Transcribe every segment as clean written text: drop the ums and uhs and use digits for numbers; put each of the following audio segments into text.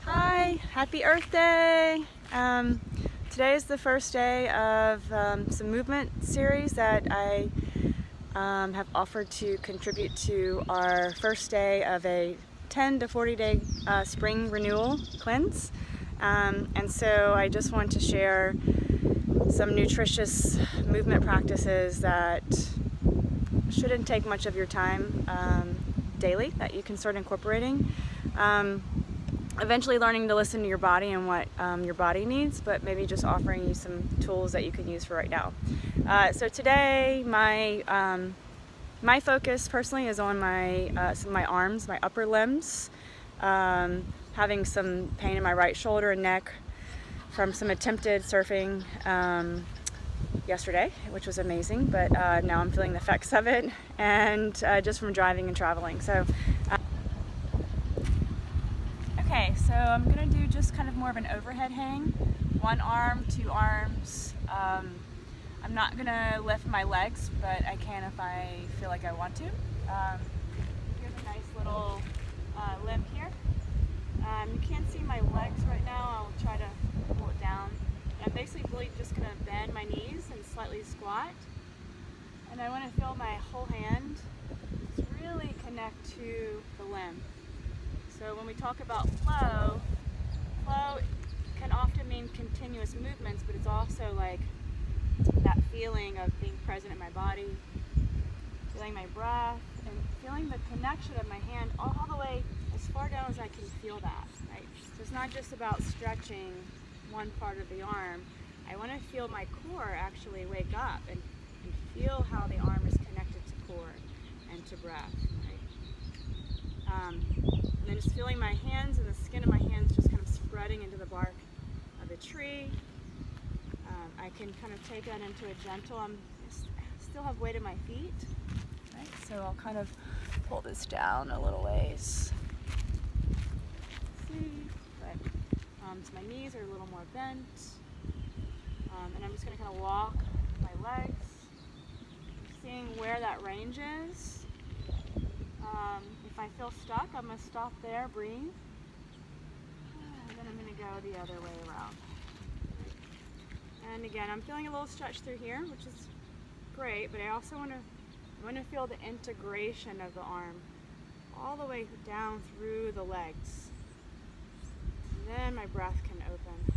Hi, happy Earth Day! Today is the first day of some movement series that I have offered to contribute to our first day of a 10 to 40 day spring renewal cleanse. And so I just want to share some nutritious movement practices that shouldn't take much of your time daily, that you can start incorporating. Eventually learning to listen to your body and what your body needs, but maybe just offering you some tools that you can use for right now. So today my focus personally is on my arms, my upper limbs. Having some pain in my right shoulder and neck from some attempted surfing yesterday, which was amazing, but now I'm feeling the effects of it, and just from driving and traveling. Okay, so I'm going to do just kind of more of an overhead hang. One arm, two arms. I'm not going to lift my legs, but I can if I feel like I want to. Here's a nice little limb here. You can't see my legs right now. I'll try to pull it down. I'm basically really just going to bend my knees and slightly squat. And I want to feel my whole hand just really connect to the limb. So when we talk about flow can often mean continuous movements, but it's also like that feeling of being present in my body, feeling my breath, and feeling the connection of my hand all the way as far down as I can feel that, right? So it's not just about stretching one part of the arm. I want to feel my core actually wake up and feel how the arm is connected to core and to breath, right? And then just feeling my hands and the skin of my hands just kind of spreading into the bark of the tree. I can kind of take that into a gentle, I still have weight in my feet, right? So I'll kind of pull this down a little ways. See, but so my knees are a little more bent, and I'm just going to kind of walk my legs, seeing where that range is. If I feel stuck, I'm going to stop there, breathe, and then I'm going to go the other way around. And again, I'm feeling a little stretch through here, which is great, but I also want to feel the integration of the arm all the way down through the legs. And then my breath can open.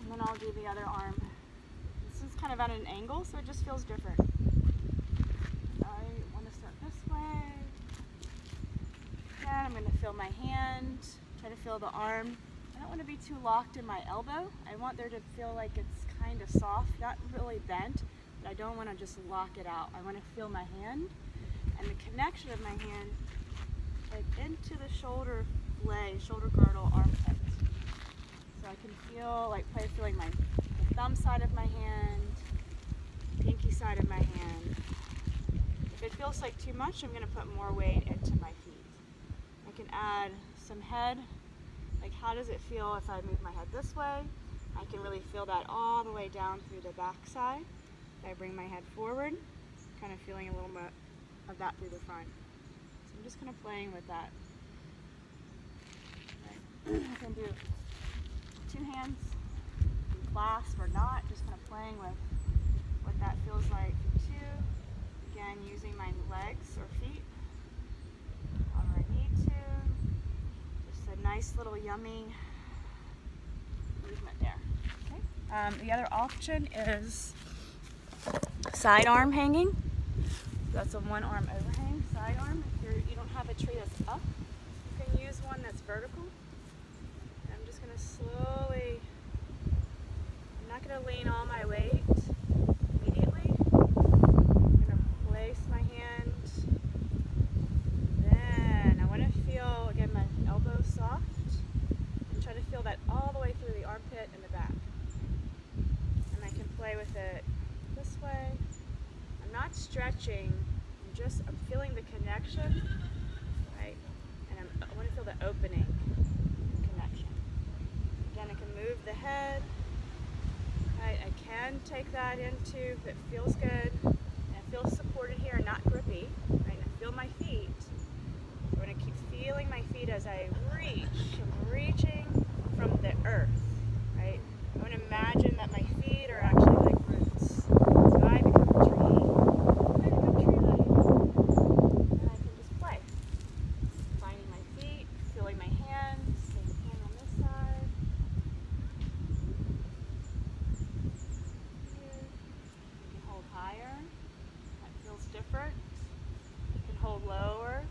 And then I'll do the other arm. This is kind of at an angle, so it just feels different. I want to start this way. And I'm going to feel my hand, try to feel the arm. I don't want to be too locked in my elbow. I want there to feel like it's kind of soft, not really bent, but I don't want to just lock it out. I want to feel my hand and the connection of my hand like into the shoulder blade, shoulder girdle, armpit. So I can feel like feeling the thumb side of my hand, pinky side of my hand. If it feels like too much, I'm going to put more weight into my feet. I can add some head, like how does it feel if I move my head this way? I can really feel that all the way down through the back side. If I bring my head forward, kind of feeling a little bit of that through the front. So I'm just kind of playing with that. Right. I can do two hands, clasp or not, just kind of playing with what that feels like for two. Again, using my legs or feet whenever I need to. Just a nice little yummy movement there. Okay. The other option is side arm hanging. That's a one arm overhang, side arm. If you don't have a tree that's up, you can use one that's vertical. And I'm just going to slowly, I'm not going to lean all my weight immediately. I'm going to place my hand. Then I want to feel, again, my elbow soft. And try to feel that all the way through the armpit and the back. And I can play with it this way. I'm not stretching, I'm feeling the connection, right? And I want to feel the opening connection. Again, I can move the head, right? I can take that into, if it feels good, and it feels supported here and not grippy, right? And I feel my feet. different. You can hold lower.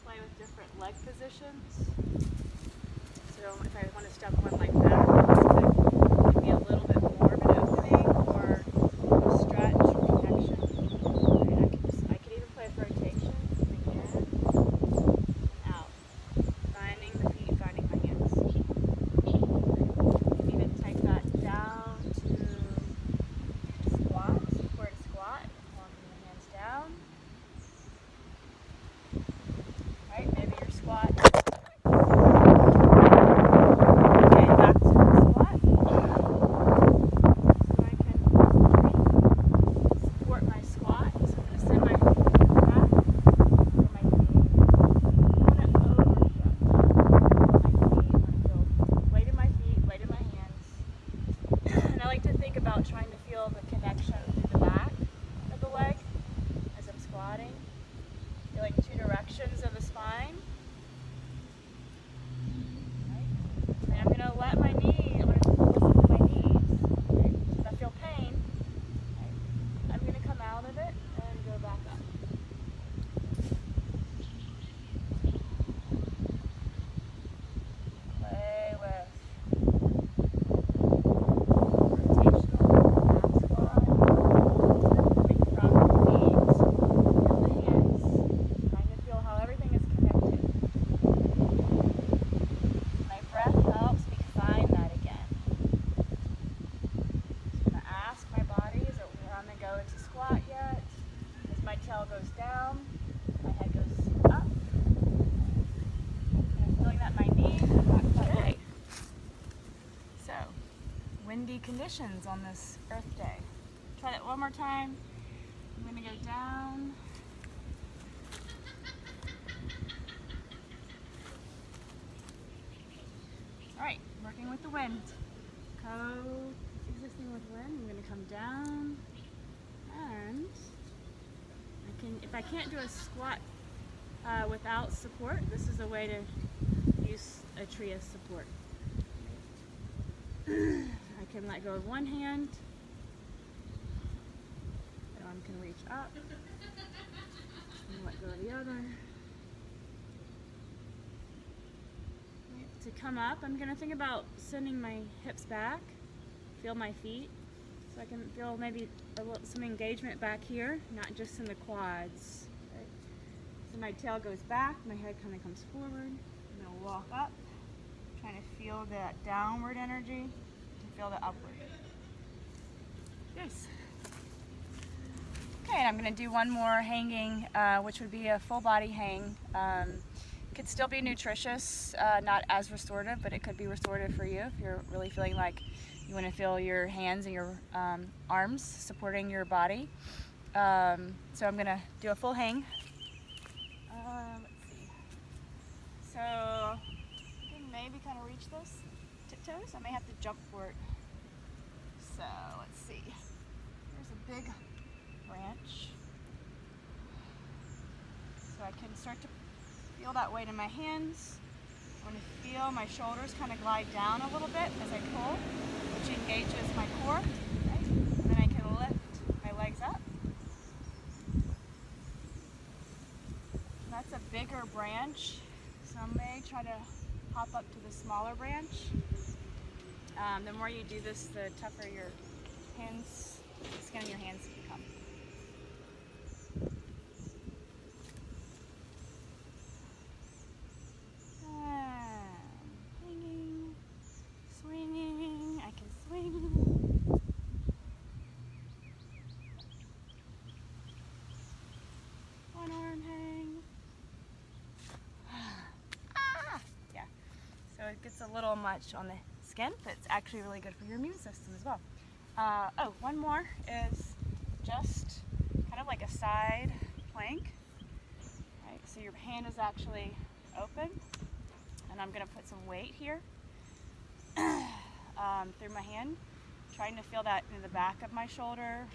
Play with different leg positions. So if I want to step one leg back, give me a little bit more of an opening or stretch or connection. I can even play with rotation again and out. Finding the feet, finding my hands. You can even take that down to squat, support squat, walking the hands down. Right, maybe your squat. About trying to feel the connection through the back of the leg as I'm squatting. Feeling two directions of the spine. Right. And I'm going to let my knee, I'm going to listen to my knees. Right. If I feel pain, right, I'm going to come out of it and go back up. Play with goes down, my head goes up. I'm feeling that my knee is not quite right. So, windy conditions on this Earth Day. Try that one more time. I'm going to go down. Alright, working with the wind. Existing with wind, I'm going to come down and if I can't do a squat without support, this is a way to use a tree as support. I can let go of one hand, the arm can reach up, and let go of the other. To come up, I'm going to think about sending my hips back, feel my feet. So I can feel maybe some engagement back here, not just in the quads. Right? So my tail goes back, my head kind of comes forward. I'm going to walk up, trying to feel that downward energy and feel the upward. Yes. Okay, and I'm going to do one more hanging, which would be a full body hang. Could still be nutritious, not as restorative, but it could be restorative for you if you're really feeling like you want to feel your hands and your arms supporting your body. So I'm going to do a full hang. Let's see. So you can maybe kind of reach this tiptoes. I may have to jump for it. So let's see. There's a big branch. So I can start to feel that weight in my hands. I want to feel my shoulders kind of glide down a little bit as I pull, which engages my core. Right? And then I can lift my legs up. And that's a bigger branch, so I may try to hop up to the smaller branch. The more you do this, the tougher your hands, the skin of your hands become. Hanging, swinging, I can swing. One arm hang. Yeah, so it gets a little much on the skin, but it's actually really good for your immune system as well. Oh, one more is just kind of like a side plank. Right, so your hand is actually open, and I'm going to put some weight here through my hand, trying to feel that in the back of my shoulder,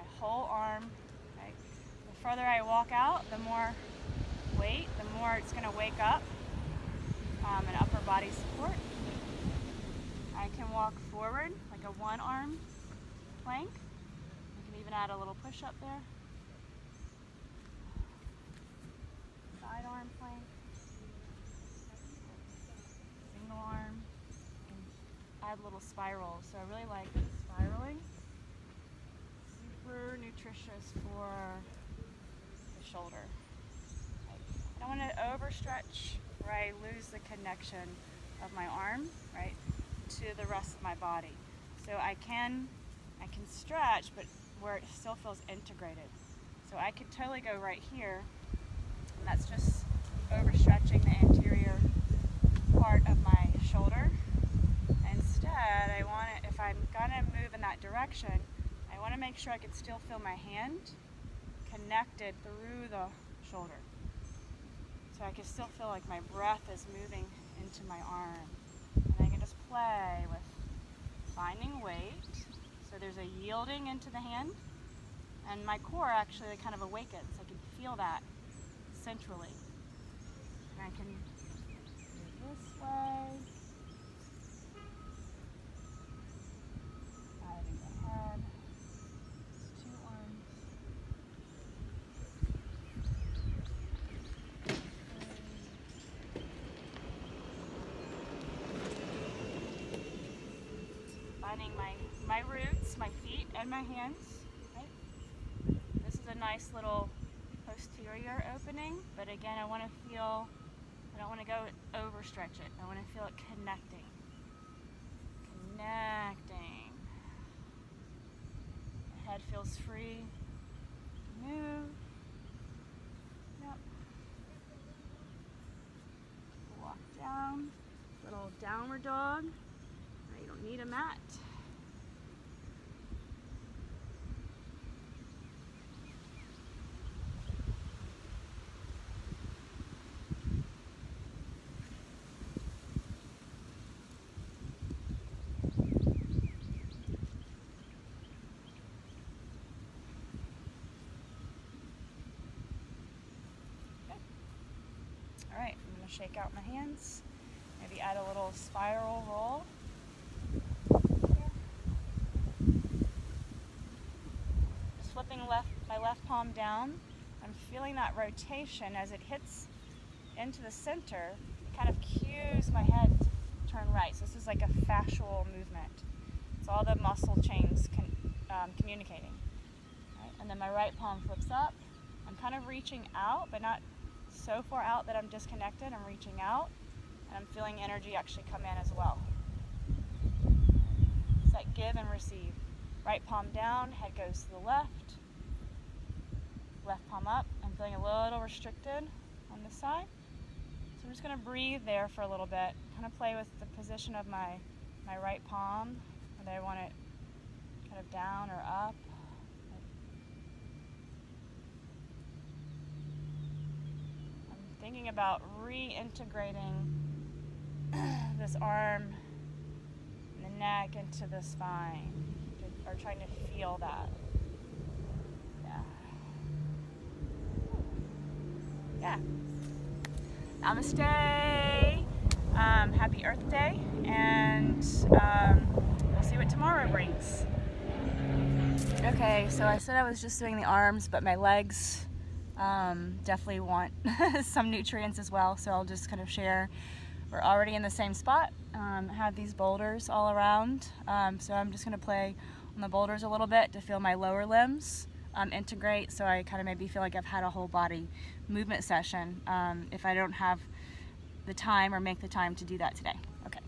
my whole arm. Okay? The further I walk out, the more weight, the more it's going to wake up an upper body support. I can walk forward like a one arm plank. I can even add a little push up there. Side arm plank. Single arm. And add little spirals. So I really like spiraling. Super nutritious for the shoulder. I don't want to overstretch where I lose the connection of my arm, right, to the rest of my body. So I can stretch, but where it still feels integrated. So I could totally go right here, and that's just overstretching the anterior part of my shoulder. Instead, I want to, if I'm gonna move in that direction, I want to make sure I can still feel my hand connected through the shoulder. So I can still feel like my breath is moving into my arm. And I can just play with finding weight. So there's a yielding into the hand. And my core actually kind of awakens. I can feel that centrally. And I can go this way. Guiding the head. Just two arms. Finding my roots, my feet, and my hands. Right? This is a nice little posterior opening, but again, I want to feel, I don't want to go overstretch it. I want to feel it connecting. Connecting. The head feels free to move. Yep. Walk down. Little downward dog. You don't need a mat. All right, I'm going to shake out my hands. Maybe add a little spiral roll. Just flipping my left palm down. I'm feeling that rotation as it hits into the center. It kind of cues my head to turn right. So this is like a fascial movement. It's all the muscle chains communicating. Right? And then my right palm flips up. I'm kind of reaching out, but not so far out that I'm disconnected. I'm reaching out, and I'm feeling energy actually come in as well. It's that give and receive. Right palm down, head goes to the left. Left palm up. I'm feeling a little restricted on this side. So I'm just going to breathe there for a little bit. Kind of play with the position of my right palm, whether I want it kind of down or up. Thinking about reintegrating this arm and the neck into the spine, or trying to feel that. Yeah. Namaste. Happy Earth Day, and we'll see what tomorrow brings. Okay, so I said I was just doing the arms, but my legs definitely want some nutrients as well, so I'll just kind of share. We're already in the same spot. Have these boulders all around, so I'm just going to play on the boulders a little bit to feel my lower limbs integrate, so I kind of maybe feel like I've had a whole body movement session if I don't have the time or make the time to do that today. Okay.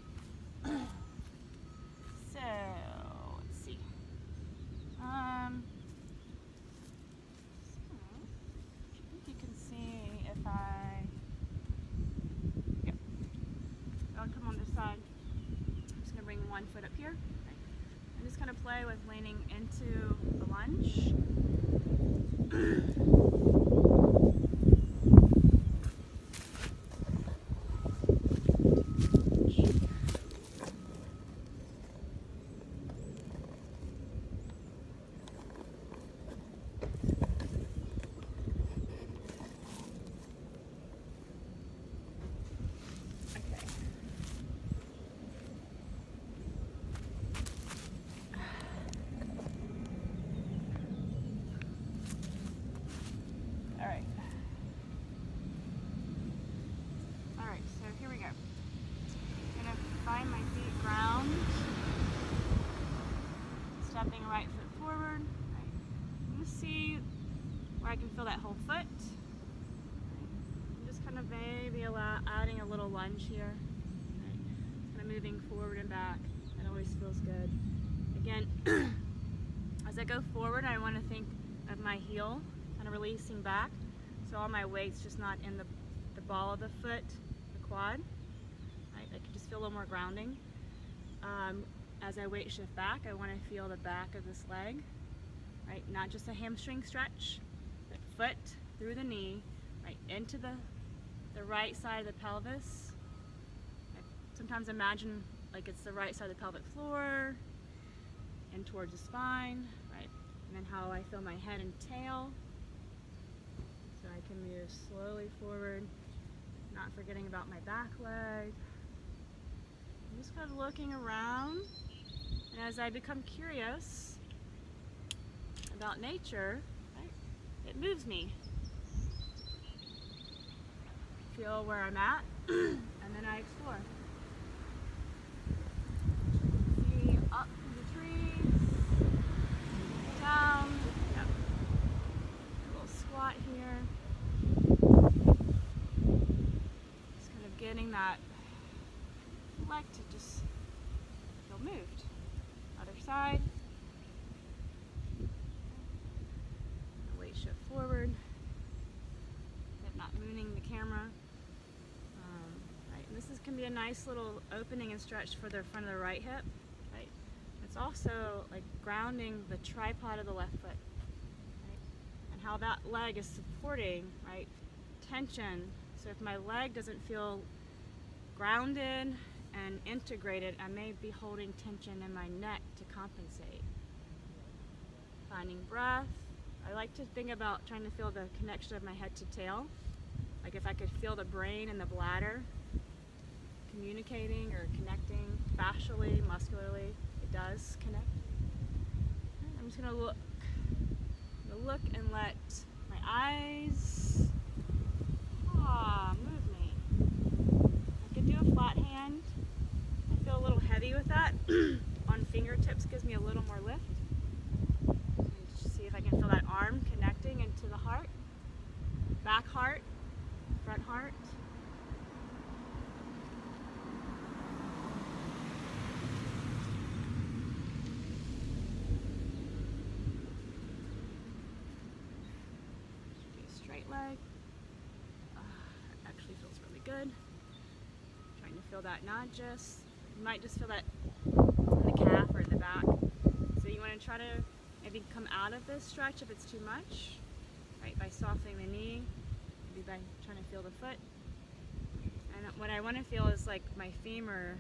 So let's see. I think you can see if yep. I'll come on this side. I'm just gonna bring one foot up here. Okay. I'm just gonna play with leaning into the lunge. I can feel that whole foot. I'm just kind of maybe adding a little lunge here. Right. Kind of moving forward and back. That always feels good. Again, as I go forward, I want to think of my heel kind of releasing back, so all my weight's just not in the ball of the foot, the quad. Right? I can just feel a little more grounding. As I weight shift back, I want to feel the back of this leg, right? Not just a hamstring stretch, but foot through the knee, right into the right side of the pelvis. I sometimes imagine like it's the right side of the pelvic floor and towards the spine, right? And then how I feel my head and tail. So I can move slowly forward, not forgetting about my back leg. I'm just kind of looking around, and as I become curious about nature, right, it moves me. Feel where I'm at, and then I explore. See up in the trees, down, yep. A little squat here. Just kind of getting that leg to just feel moved. Other side. Weight shift forward. Yet not mooning the camera. Right. And this can be a nice little opening and stretch for the front of the right hip. Right. It's also like grounding the tripod of the left foot. Right. And how that leg is supporting, right? Tension. So if my leg doesn't feel grounded and integrated, I may be holding tension in my neck to compensate. Finding breath. I like to think about trying to feel the connection of my head to tail. Like if I could feel the brain and the bladder communicating or connecting fascially, muscularly, it does connect. I'm just gonna look. And let my eyes move me. I can do a flat hand. I feel a little heavy with that. On fingertips gives me a little more lift. And just see if I can feel that arm connecting into the heart. Back heart, front heart. Do a straight leg. It actually feels really good. Trying to feel that, not just, you might just feel that in the calf or in the back. So you want to try to maybe come out of this stretch if it's too much, right? By softening the knee, maybe by trying to feel the foot. And what I want to feel is like my femur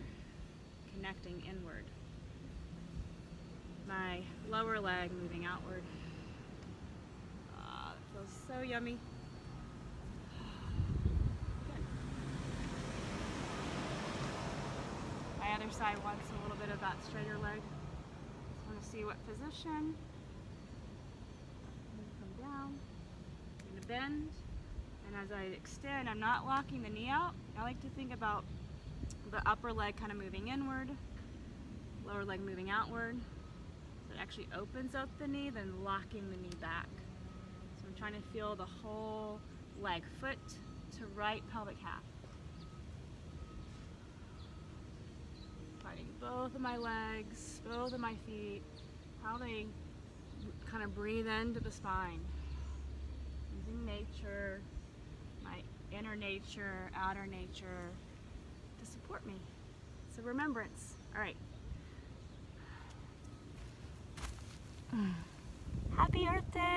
connecting inward. My lower leg moving outward. That feels so yummy. My other side wants a little bit of that straighter leg. Just want to see what position. Come down. I'm going to bend. And as I extend, I'm not locking the knee out. I like to think about the upper leg kind of moving inward, lower leg moving outward. So it actually opens up the knee, then locking the knee back. So I'm trying to feel the whole leg, foot to right pelvic half. Fighting both of my legs, both of my feet, how they kind of breathe into the spine. Using nature, my inner nature, outer nature to support me. It's a remembrance. All right. Happy Earth Day!